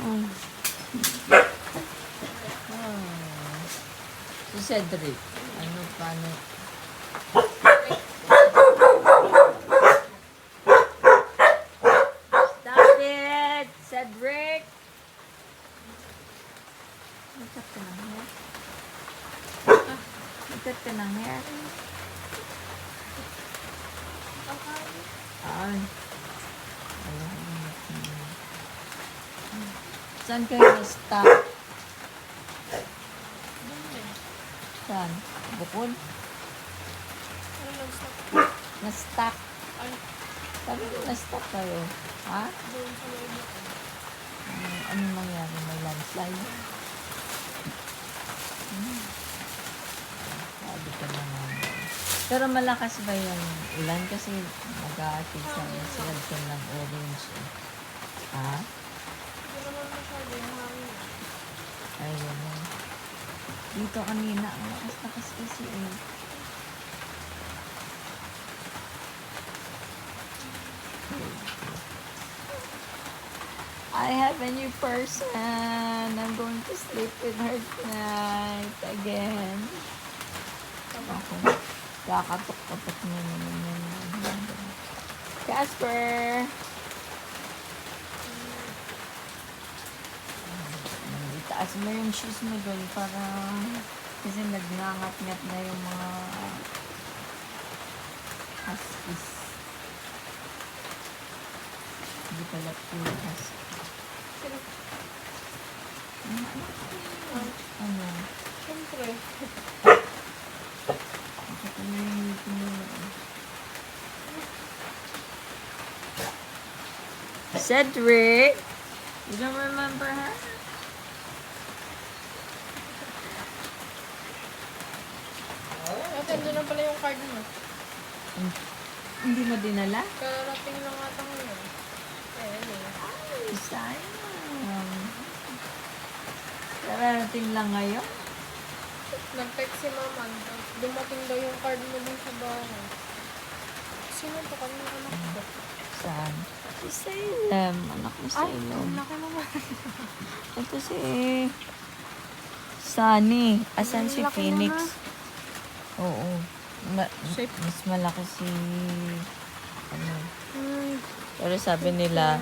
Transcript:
Si Cedric. Ano, paano? Stop it! Cedric! Nagkat ka ng hair? Nagkat ka ng hair? Ay. Saan kayo na-stop? Saan? Bukod? Na-stop? Sabi ko na-stop kayo. Ha? Ano nangyari? May landslide? Sabi ka naman. Pero malakas ba yung ulan? Kasi mag-aakit sa cellphone ng orange. Ha? Ay, gano'n. Dito kanina, ang lakas-lakas kasi eh. I have a new person. I'm going to sleep with her tonight again. Ako, kakatok-katok na naman yan. Casper! Itaas mo yung shoes mo doon para kasi nagngangat-ngat na yung mga huskies. Hindi pala puro husky. Ano? Siyempre. Cedric! You don't remember her? Ate, doon na pala yung card mo. Hindi mo dinala? Kararating lang ata ngayon. Ay, sayang. Kararating lang ngayon? Nag-text si mama. Dumating daw yung card mo dun sa bahay. Sino to? Kami yung anak ko. Saan? Si Salem. Anak mo Salem. Laki naman. Ito si Sunny. Asan si Laki Phoenix? naman. Oo. Mas malaki si ano. Pero sabi nila,